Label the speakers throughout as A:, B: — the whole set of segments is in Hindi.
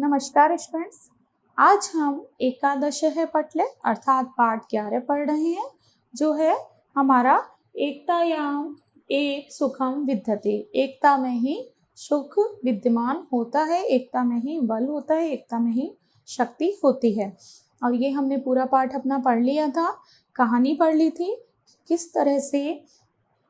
A: नमस्कार स्टूडेंट्स। आज हम एकादश है पटले अर्थात पाठ 11 पढ़ रहे हैं, जो है हमारा एकतायाम एक सुखम विद्यते। एकता में ही सुख विद्यमान होता है, एकता में ही बल होता है, एकता में ही शक्ति होती है। और ये हमने पूरा पाठ अपना पढ़ लिया था, कहानी पढ़ ली थी, किस तरह से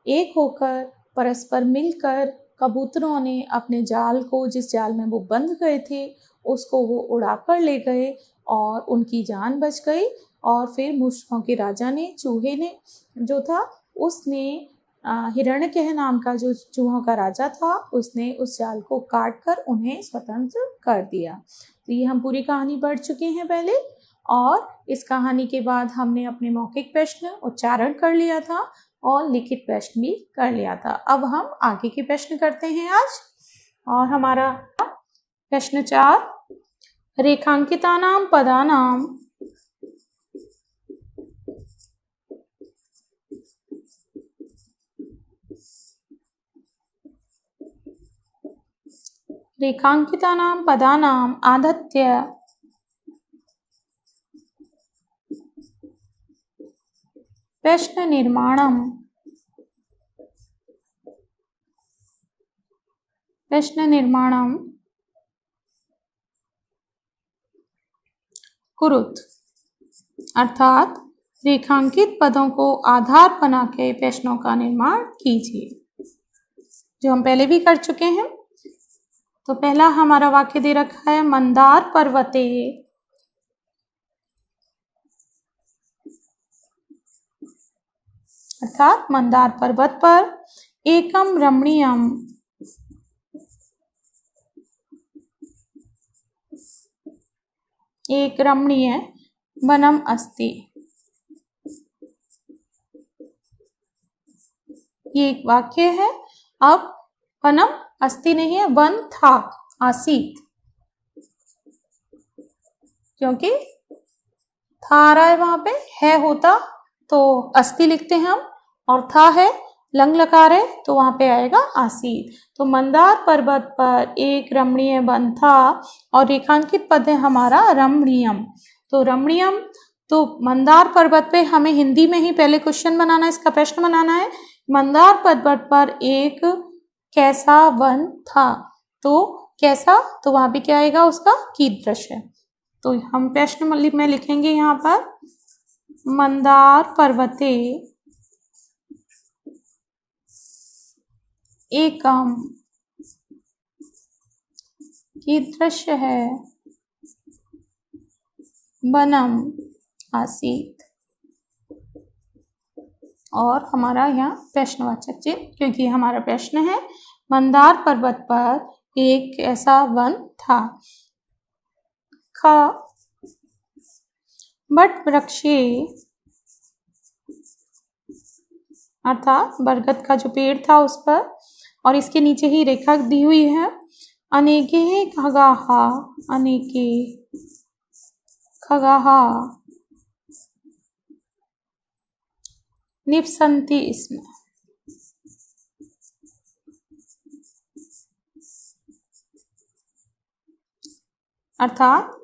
A: एक होकर परस्पर मिलकर कबूतरों ने अपने जाल को, जिस जाल में वो बंध गए थे, उसको वो उड़ा कर ले गए और उनकी जान बच गई। और फिर मूषकों के राजा ने, चूहे ने जो था, उसने हिरण्यकह नाम का जो चूहों का राजा था, उसने उस जाल को काट कर उन्हें स्वतंत्र कर दिया। तो ये हम पूरी कहानी पढ़ चुके हैं पहले, और इस कहानी के बाद हमने अपने मौखिक प्रश्न उच्चारण कर लिया था और लिखित प्रश्न भी कर लिया था। अब हम आगे के प्रश्न करते हैं आज। और हमारा प्रश्न 4, रेखांकितानां पदानां आधत्य प्रश्न निर्माणं कुरुत, अर्थात रेखांकित पदों को आधार बना के प्रश्नों का निर्माण कीजिए, जो हम पहले भी कर चुके हैं। तो पहला हमारा वाक्य दे रखा है, मंदार पर्वते अर्थात मंदार पर्वत पर एकम रमणीयम एक रमणीय वनम अस्ति। ये एक वाक्य है। अब वनम अस्ति नहीं है, वन था, आसीत, क्योंकि था आ रहा है वहां पे, है होता तो अस्ति लिखते हैं हम, और था है, लंग लकार है, तो वहां पे आएगा आसीत। तो मंदार पर्वत पर एक रमणीय वन था, और रेखांकित पद है हमारा रमणीयम। तो रमणीयम, तो मंदार पर्वत पे हमें हिंदी में ही पहले क्वेश्चन बनाना है, इसका प्रश्न बनाना है। मंदार पर्वत पर एक कैसा वन था, तो कैसा, तो वहां पे क्या आएगा उसका, कीदृश। तो हम प्रश्न में लिखेंगे यहाँ पर, मंदार पर्वते एकम कीदृश है वनम आसीत। और हमारा यहाँ प्रश्नवाचक चिन्ह, क्योंकि हमारा प्रश्न है मंदार पर्वत पर एक ऐसा वन था। ख, बट वृक्षे अर्थात बरगद का जो पेड़ था उस पर, और इसके नीचे ही रेखा दी हुई है, अनेके खगाहा, अनेके खगाहा निवसन्ति स्म। अर्थात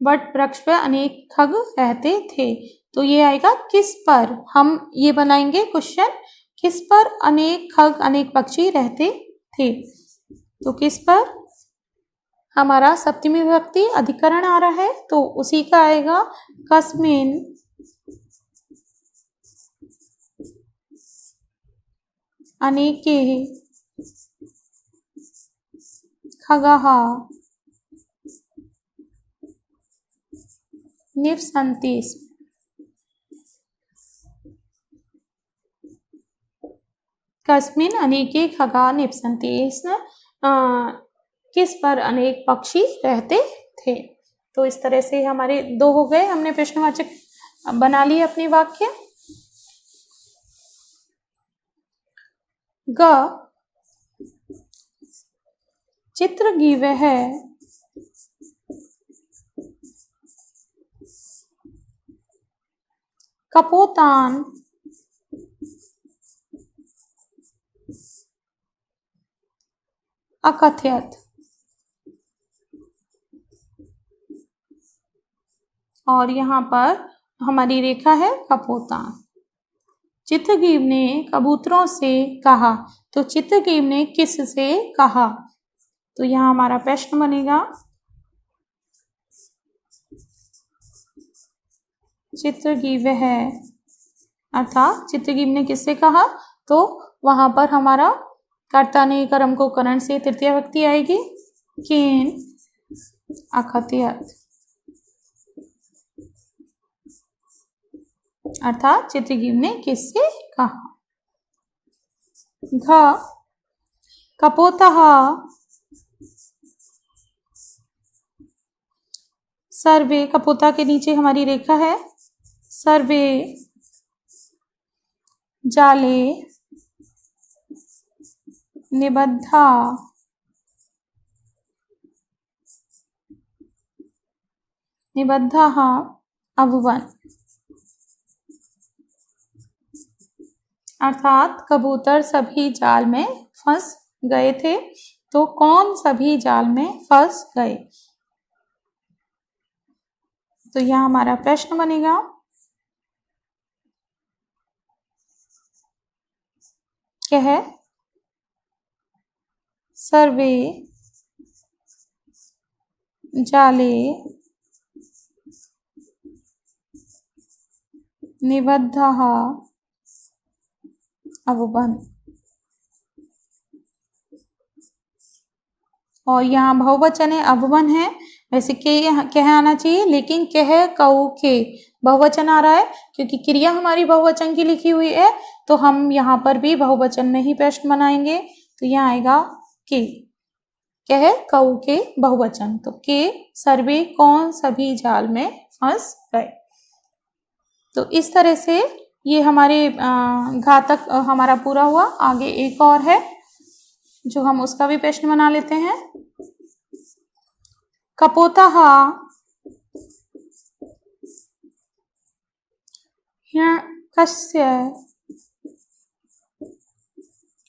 A: वट वृक्ष पर अनेक खग रहते थे। तो ये आएगा किस पर, हम ये बनाएंगे क्वेश्चन, किस पर अनेक खग, अनेक पक्षी रहते थे। तो किस पर, हमारा सप्तमी विभक्ति अधिकरण आ रहा है, तो उसी का आएगा कस्मिन अनेके खगाः निवसन्ति स्म। कस्मिन अनेके खगा निवसन्ति स्म, किस पर अनेक पक्षी रहते थे। तो इस तरह से हमारे 2 हो गए, हमने प्रश्नवाचक बना लिए अपने वाक्य। ग, चित्र गीवः कपोतान अकथयत। और यहाँ पर हमारी रेखा है कपोता। चित्रग्रीव ने कबूतरों से कहा, तो चित्रग्रीव ने किससे कहा? तो यहाँ हमारा प्रश्न बनेगा चित्रग्रीव है, अर्थात चित्रग्रीव ने किससे कहा? तो वहां पर हमारा कर्ता ने कर्म को करण से तृतीय विभक्ति आएगी, केन अकथयत, अर्थात चित्रग्रीव ने किससे कहा? घ कपोतः सर्वे, कपोता के नीचे हमारी रेखा है, सर्वे जाले निबद्धा निबद्धाः अभवन्, अर्थात कबूतर सभी जाल में फंस गए थे। तो कौन सभी जाल में फंस गए? तो यह हमारा प्रश्न बनेगा कह सर्वे जाले निबद्धाः अभवन्। और यहाँ बहुवचन है, अभवन है, वैसे कह आना चाहिए, लेकिन कह कऊ के बहुवचन आ रहा है क्योंकि क्रिया हमारी बहुवचन की लिखी हुई है, तो हम यहाँ पर भी बहुवचन में ही प्रश्न बनाएंगे। तो यहाँ आएगा के, कह कऊ के बहुवचन, तो के सर्वे कौन सभी जाल में फंस गए। तो इस तरह से ये हमारे घातक हमारा पूरा हुआ। आगे एक और है जो हम उसका भी प्रश्न बना लेते हैं। कपोतः हिरण्यकस्य,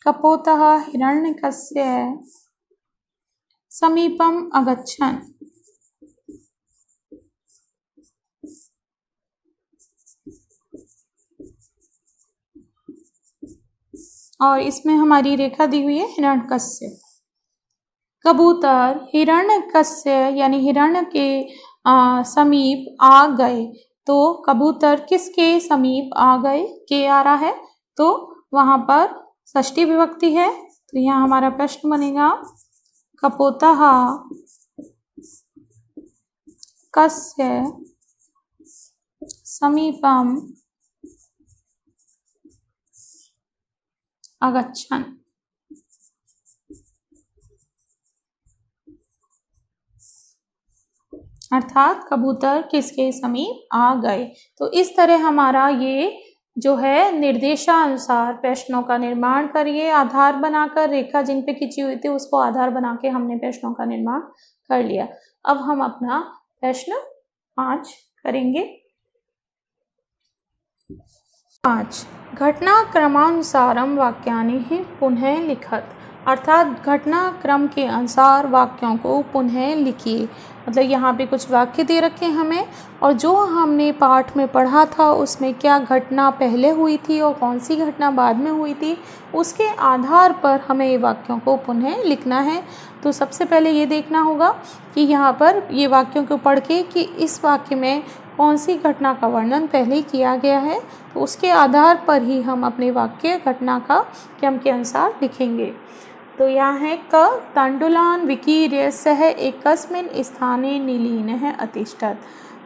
A: कपोतः हिरण्यकस्य समीपम अगच्छन्, और इसमें हमारी रेखा दी हुई है हिरण्यकस्य। कबूतर हिरण्यकस्य यानी हिरण्य के समीप आ गए, तो कबूतर किसके समीप आ गए? के आ रहा है, तो वहां पर षष्ठी विभक्ति है। तो यहाँ हमारा प्रश्न बनेगा कपोतः कस्य समीपम अगच्छन्, अर्थात कबूतर किसके समीप आ गए। तो इस तरह हमारा ये जो है निर्देशानुसार प्रश्नों का निर्माण करिए, आधार बनाकर रेखा जिन पे खींची हुई थी उसको आधार बना के हमने प्रश्नों का निर्माण कर लिया। अब हम अपना प्रश्न 5 करेंगे। 5 घटनाक्रमानुसारम वाक्यानि पुनः लिखत, अर्थात घटनाक्रम के अनुसार वाक्यों को पुनः लिखिए। मतलब यहाँ पे कुछ वाक्य दे रखे हैं हमें, और जो हमने पाठ में पढ़ा था उसमें क्या घटना पहले हुई थी और कौन सी घटना बाद में हुई थी, उसके आधार पर हमें वाक्यों को पुनः लिखना है। तो सबसे पहले ये देखना होगा कि यहाँ पर ये वाक्यों को पढ़ के कि इस वाक्य में कौन सी घटना का वर्णन पहले किया गया है, तो उसके आधार पर ही हम अपने वाक्य घटना का क्रम के अनुसार लिखेंगे। तो यहाँ है क तंडुलान विकीर्य सह एकस्मिन् स्थाने निलीनः अतिष्ठत्,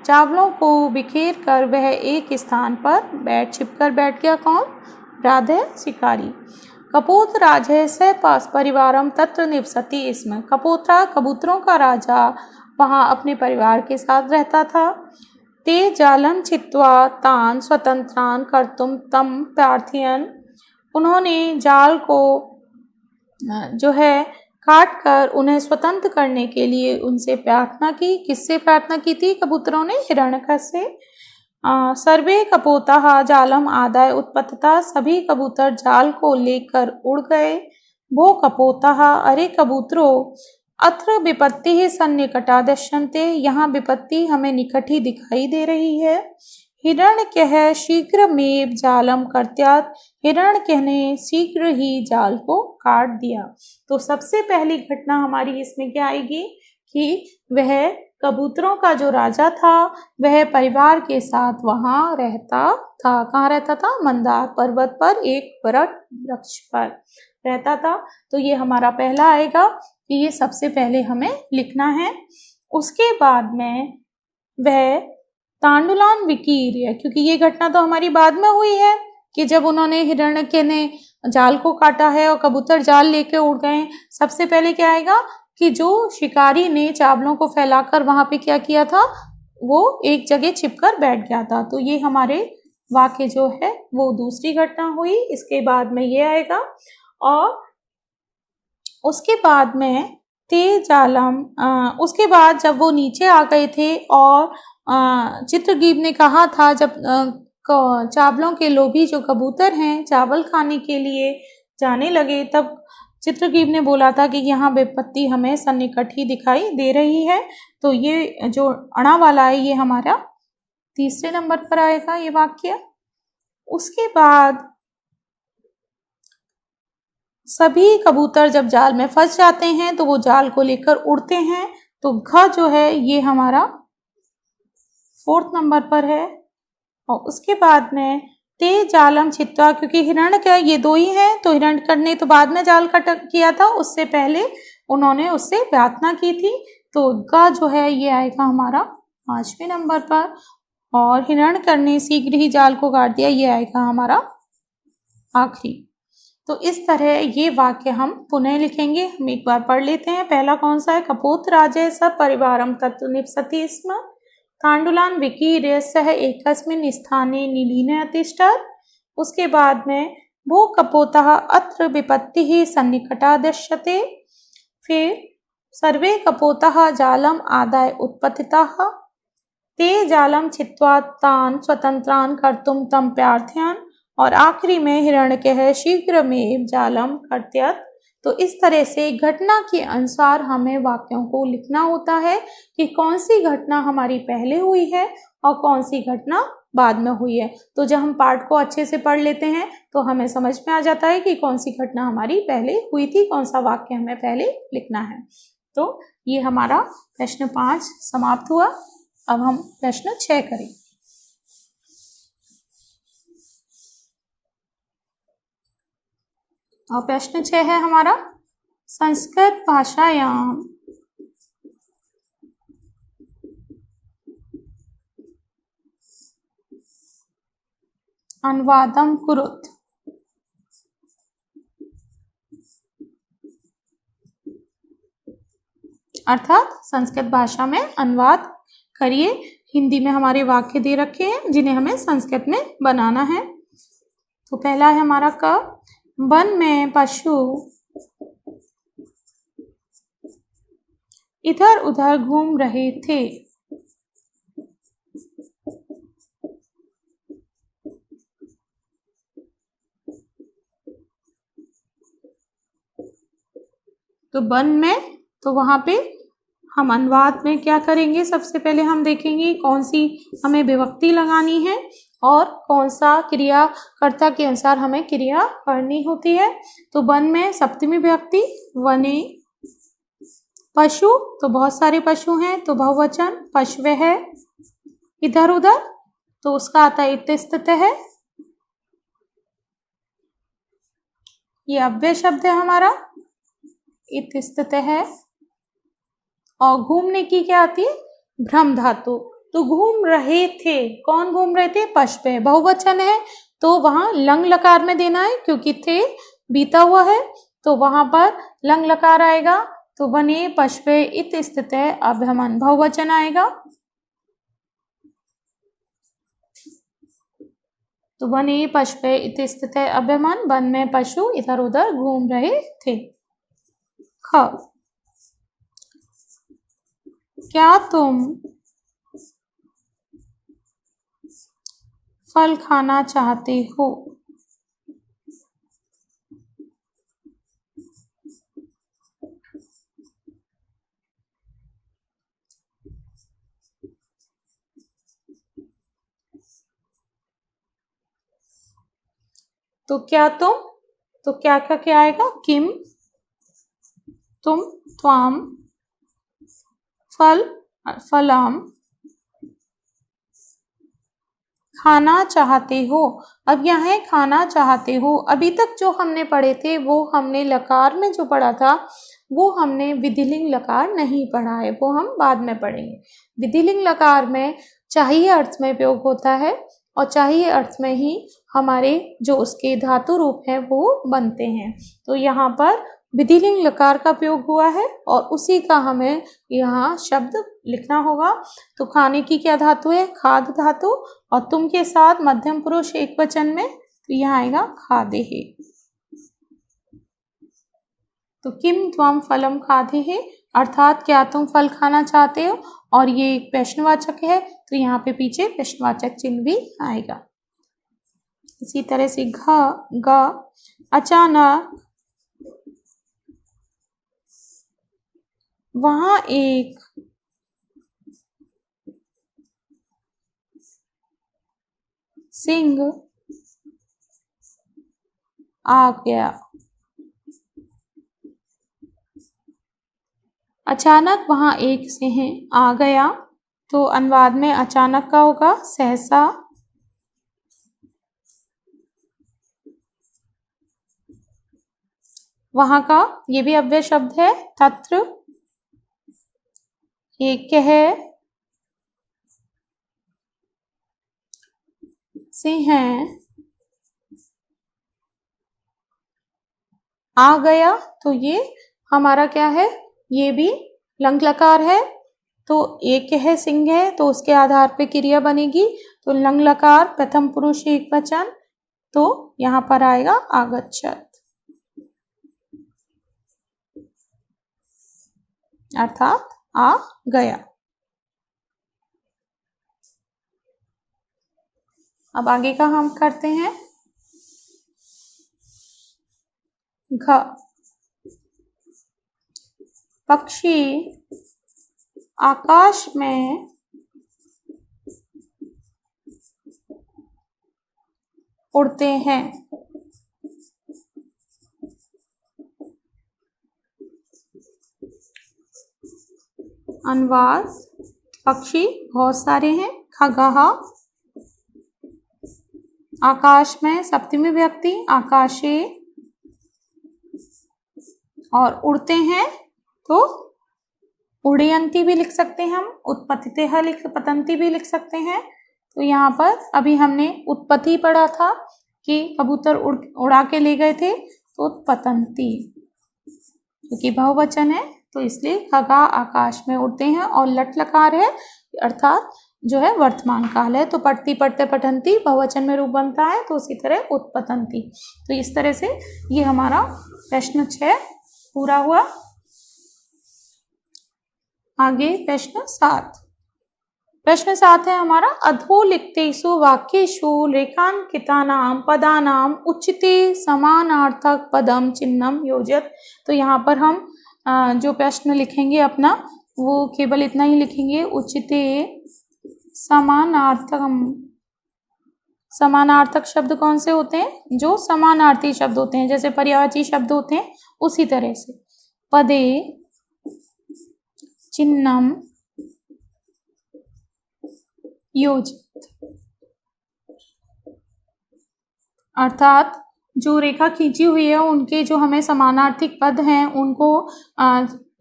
A: चावलों को बिखेर कर वह एक स्थान पर छिपकर बैठ गया। कौन? राधे शिकारी। कपोतराजः स परिवारम तत्र निवसति स्म, कपोतरा कबूतरों का राजा वहाँ अपने परिवार के साथ रहता था। ते जालं छित्त्वा तान् स्वतंत्रान् कर्तुं तं प्रार्थयन्, उन्होंने जाल को जो है काट कर उन्हें स्वतंत्र करने के लिए उनसे प्रार्थना की। किससे प्रार्थना की थी? कबूतरों ने हिरण्यकश से। सर्वे कपोताः जालम आदाय उत्पतता, सभी कबूतर जाल को लेकर उड़ गए। वो कपोताः, अरे कबूतरों, अत्र विपत्ति ही सन्निकटा दृश्यन्ते, यहाँ विपत्ति हमें निकट ही दिखाई दे रही है। हिरण्यकः शीघ्रमेव जालम कर्त्यात्, हिरण्यकः ने शीघ्र ही जाल को काट दिया। तो सबसे पहली घटना हमारी इसमें क्या आएगी कि वह कबूतरों का जो राजा था वह परिवार के साथ वहां रहता था। कहाँ रहता था? मंदार पर्वत पर एक वट वृक्ष पर रहता था। तो ये हमारा पहला आएगा कि ये सबसे पहले हमें लिखना है। उसके बाद में वह तांडुलान विकीर्य, क्योंकि ये घटना तो हमारी बाद में हुई है कि जब उन्होंने हिरण्यक ने जाल को काटा है और कबूतर जाल लेके उड़ गए। सबसे पहले क्या आएगा कि जो शिकारी ने चावलों को फैलाकर वहां पे क्या किया था, वो एक जगह छिपकर बैठ गया था। तो ये हमारे वाक्य जो है वो दूसरी घटना हुई। इसके बाद में ये आएगा और उसके बाद में ते जालम, उसके बाद जब वो नीचे आ गए थे और चित्रगीत ने कहा था जब चावलों के लोभी जो कबूतर हैं चावल खाने के लिए जाने लगे, तब चित्रगीत ने बोला था कि यहाँ विपत्ति हमें सन्निकट ही दिखाई दे रही है। तो ये जो अणा वाला है ये हमारा तीसरे नंबर पर आएगा ये वाक्य। उसके बाद सभी कबूतर जब जाल में फंस जाते हैं तो वो जाल को लेकर उड़ते हैं। तो घ जो है ये हमारा फोर्थ नंबर पर है। और उसके बाद में ते जालम छित्वा, क्योंकि हिरण्यक ये दो ही हैं, तो हिरण्यक ने तो बाद में जाल कट किया था, उससे पहले उन्होंने उससे प्रार्थना की थी। तो ग जो है ये आएगा हमारा 5वें नंबर पर। और हिरण्यक ने शीघ्र ही जाल को काट दिया, ये आएगा हमारा आखिरी। तो इस तरह ये वाक्य हम पुनः लिखेंगे। हम एक बार पढ़ लेते हैं। पहला कौन सा है? कपोत राजे सब परिवारम तत्व निवसति स्म, तांडुलान विकीर्य सह एकस्मिन् स्थाने निलीने अतिष्ठत्। उसके बाद में भो कपोतः अत्र विपत्तिः सन्निकटा दृश्यते। फिर सर्वे कपोतः जालम आदाय उत्पतिताः, ते जालम छित्त्वा तान् स्वतंत्रान् कर्तुं तं प्रार्थयन्। और आखिरी में हिरण्यकः शीघ्रमेव जालम कर्त्यात्। तो इस तरह से घटना के अनुसार हमें वाक्यों को लिखना होता है कि कौन सी घटना हमारी पहले हुई है और कौन सी घटना बाद में हुई है। तो जब हम पाठ को अच्छे से पढ़ लेते हैं तो हमें समझ में आ जाता है कि कौन सी घटना हमारी पहले हुई थी, कौन सा वाक्य हमें पहले लिखना है। तो ये हमारा प्रश्न 5 समाप्त हुआ। अब हम प्रश्न 6 करें। और प्रश्न 6 है हमारा, संस्कृत भाषायाम अनुवादम कुरुत। अर्थात संस्कृत भाषा में अनुवाद करिए। हिंदी में हमारे वाक्य दे रखे हैं जिन्हें हमें संस्कृत में बनाना है। तो पहला है हमारा क, वन में पशु इधर उधर घूम रहे थे। तो वन में, तो वहां पे हम अनुवाद में क्या करेंगे? सबसे पहले हम देखेंगे कौन सी हमें विभक्ति लगानी है और कौन सा क्रियाकर्ता के अनुसार हमें क्रिया पढ़नी होती है। तो वन में सप्तमी विभक्ति वने, पशु तो बहुत सारे पशु हैं तो बहुवचन पशवे है, इधर उधर तो उसका आता है इत्यस्तः, ये अव्यय शब्द है हमारा इत्यस्तः है। और घूमने की क्या आती है? भ्रम धातु। तो घूम रहे थे, कौन घूम रहे थे? पशवे, बहुवचन है तो वहां लंग लकार में देना है क्योंकि थे बीता हुआ है तो वहां पर लंग लकार आएगा। तो बने पशवे इत स्थित है, अभ्यमन बहुवचन आएगा। तो बने पशवे इत स्थित है अभ्यमन, वन में पशु इधर उधर घूम रहे थे। ख, क्या तुम फल खाना चाहते हो? तो क्या तुम, तो क्या क्या क्या आएगा, किम, तुम, त्वाम, फल, फलाम, खाना चाहते हो। अब यहाँ है खाना चाहते हो। अभी तक जो हमने पढ़े थे वो हमने लकार में जो पढ़ा था वो हमने विधिलिंग लकार नहीं पढ़ा है, वो हम बाद में पढ़ेंगे। विधिलिंग लकार में चाहिए अर्थ में प्रयोग होता है और चाहिए अर्थ में ही हमारे जो उसके धातु रूप हैं वो बनते हैं। तो यहाँ पर विधिलिंग लकार का प्रयोग हुआ है और उसी का हमें यहाँ शब्द लिखना होगा। तो खाने की क्या धातु है, खाद धातु, और तुम के साथ मध्यम पुरुष एक वचन में, तो यहाँ आएगा खादेहे। तो किम त्वम फलम खादेहे, अर्थात क्या तुम फल खाना चाहते हो, और ये एक प्रश्नवाचक है तो यहाँ पे पीछे प्रश्नवाचक चिन्ह भी आएगा। इसी तरह से घ, ग, अचानक, वहां एक, सिंह आ गया। अचानक वहां एक सिंह आ गया, तो अनुवाद में अचानक का होगा सहसा, वहां का ये भी अव्यय शब्द है, तत्र, एक है, सिंह आ गया, तो ये हमारा क्या है, ये भी लंग लकार है। तो एक है सिंह है तो उसके आधार पे क्रिया बनेगी, तो लंग लकार प्रथम पुरुष एक वचन, तो यहाँ पर आएगा आगच्छत, अर्थात आ गया। अब आगे का हम करते हैं। घ, पक्षी आकाश में उड़ते हैं। अनुवाद, पक्षी बहुत सारे हैं। खगः, आकाश में, सप्तमी विभक्ति, आकाशे, और उड़ते हैं तो उड़यंती भी लिख सकते हैं हम, उत्पत्तितः लिख, पतंती भी लिख सकते हैं। तो यहाँ पर अभी हमने उत्पत्ति पढ़ा था कि कबूतर उड़ा के ले गए थे, तो उत्पतंती, क्योंकि बहुवचन है तो इसलिए खगा आकाश में उड़ते हैं, और लट लकार है अर्थात जो है वर्तमान काल है, तो पढ़ती पढ़ते पठंती बहुवचन में रूप बनता है, तो उसी तरह उत्पतंती। तो इस तरह से ये हमारा प्रश्न 6 पूरा हुआ। आगे प्रश्न 7। प्रश्न 7 है हमारा, अधोलिखितेषु वाक्येषु रेखांकितानां पदानां उच्यते समानार्थक पदम चिन्हम योजयत। तो यहाँ पर हम जो प्रश्न लिखेंगे अपना वो केवल इतना ही लिखेंगे, उच्यते समानार्थकम। समानार्थक शब्द कौन से होते हैं, जो समानार्थी शब्द होते हैं, जैसे पर्यायवाची शब्द होते हैं उसी तरह से। पदे चिन्हम योजित, अर्थात जो रेखा खींची हुई है उनके जो हमें समानार्थिक पद हैं उनको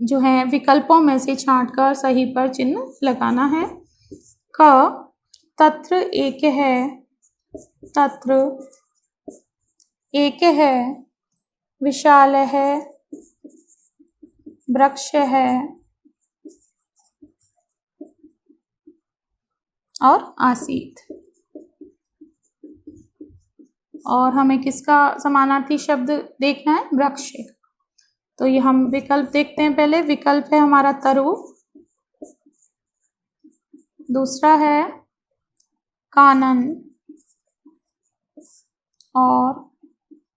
A: जो है विकल्पों में से छांटकर सही पर चिन्ह लगाना है। क, तत्र एक है, तत्र एक है, विशाल है, वृक्ष है, और आसीत। और हमें किसका समानार्थी शब्द देखना है, वृक्ष। तो ये हम विकल्प देखते हैं। पहले विकल्प है हमारा तरु, दूसरा है कानन, और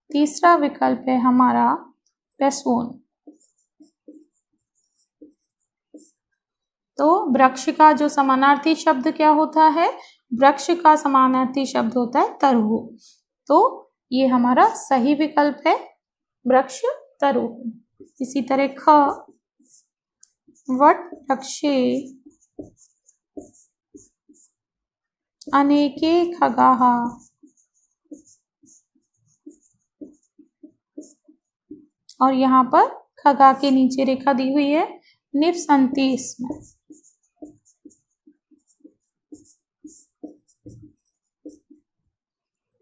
A: तीसरा विकल्प है हमारा पैसून। तो वृक्ष का जो समानार्थी शब्द क्या होता है, वृक्ष का समानार्थी शब्द होता है तरु। तो ये हमारा सही विकल्प है, वृक्ष तरु। इसी तरह ख, वट वृक्षे अनेके खगाः। और यहाँ पर खगा के नीचे रेखा दी हुई है, निवसन्ति इसमें।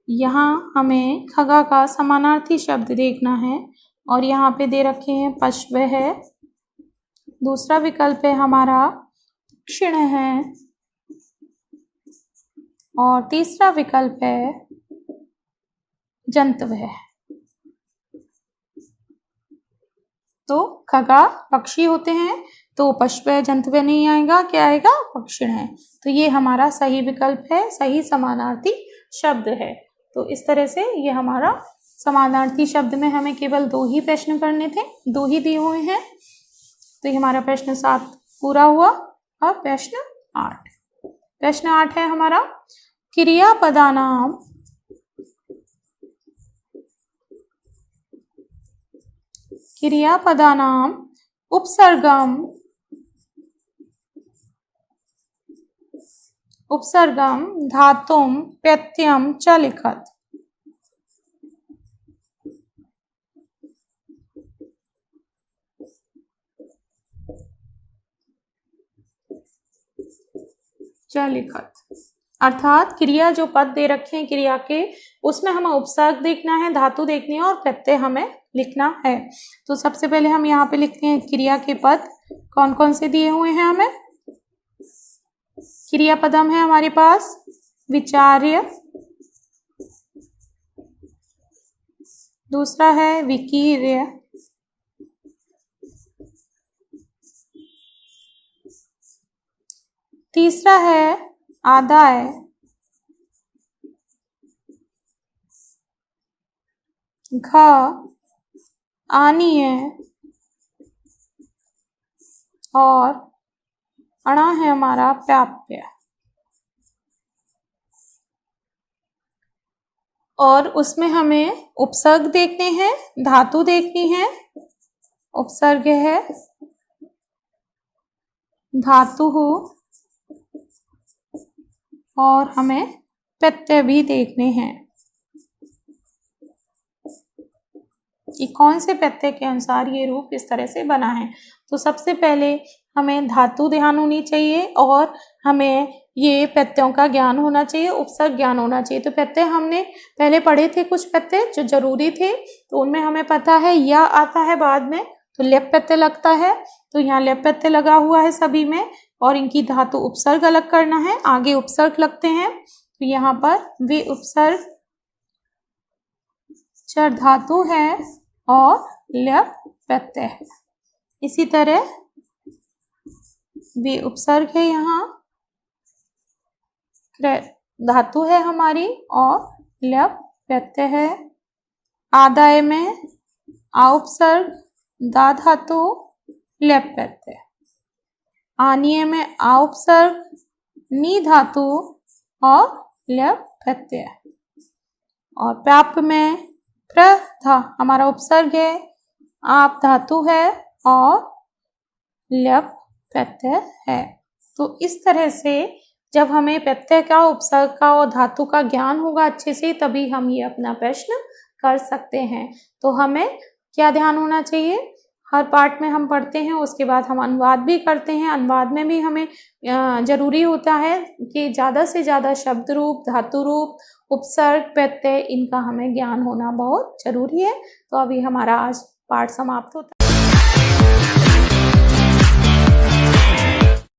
A: यहाँ हमें खगा का समानार्थी शब्द देखना है और यहाँ पे दे रखे हैं पश्व है, दूसरा विकल्प है हमारा क्षीण है और तीसरा विकल्प है जंतव है। तो खगा पक्षी होते हैं तो पश्व जंतव नहीं आएगा, क्या आएगा, पक्षिण है। तो ये हमारा सही विकल्प है, सही समानार्थी शब्द है। तो इस तरह से ये हमारा समानार्थी शब्द में हमें केवल 2 ही प्रश्न करने थे, 2 ही दिए हुए हैं। तो ये हमारा प्रश्न 7 पूरा हुआ। अब प्रश्न 8, प्रश्न 8 है हमारा क्रियापदानाम उपसर्गम धातुम प्रत्ययम च लिखत। अर्थात क्रिया जो पद दे रखे हैं क्रिया के, उसमें हमें उपसर्ग देखना है, धातु देखनी है और प्रत्यय हमें लिखना है। तो सबसे पहले हम यहाँ पे लिखते हैं क्रिया के पद कौन कौन से दिए हुए हैं हमें। क्रियापदम है हमारे पास विचार्य, दूसरा है विकीर्य, तीसरा है आदाय, घ आनीय और अणा है हमारा प्राप्य। और उसमें हमें उपसर्ग देखने हैं, धातु देखनी है, उपसर्ग है धातु हो और हमें प्रत्यय भी देखने हैं कि कौन से प्रत्यय के अनुसार ये रूप इस तरह से बना है। तो सबसे पहले हमें धातु ध्यान होनी चाहिए और हमें ये प्रत्ययों का ज्ञान होना चाहिए, उपसर्ग ज्ञान होना चाहिए। तो प्रत्यय हमने पहले पढ़े थे, कुछ प्रत्यय जो जरूरी थे, तो उनमें हमें पता है या आता है बाद में, तो लेप प्रत्यय लगता है। तो यहाँ लेप प्रत्यय लगा हुआ है सभी में और इनकी धातु उपसर्ग अलग करना है, आगे उपसर्ग लगते हैं। तो यहाँ पर वे उपसर्ग चर धातु है और लेप प्रत्यय है। इसी तरह वे उपसर्ग है, यहाँ धातु है हमारी और लेप प्रत्यय है। आदाय में आ उपसर्ग दा धातु लेप प्रत्यय, आनीय में आ उपसर्ग नी धातु और लेप प्रत्यय और प्राप्त में प्र धा हमारा उपसर्ग है, आप धातु है और लेप प्रत्यय है। तो इस तरह से जब हमें प्रत्यय का, उपसर्ग का और धातु का ज्ञान होगा अच्छे से, तभी हम ये अपना प्रश्न कर सकते हैं। तो हमें क्या ध्यान होना चाहिए, हर पार्ट में हम पढ़ते हैं, उसके बाद हम अनुवाद भी करते हैं। अनुवाद में भी हमें जरूरी होता है कि ज़्यादा से ज़्यादा शब्द रूप, धातु रूप, उपसर्ग, प्रत्यय, इनका हमें ज्ञान होना बहुत जरूरी है। तो अभी हमारा आज पाठ समाप्त होता है।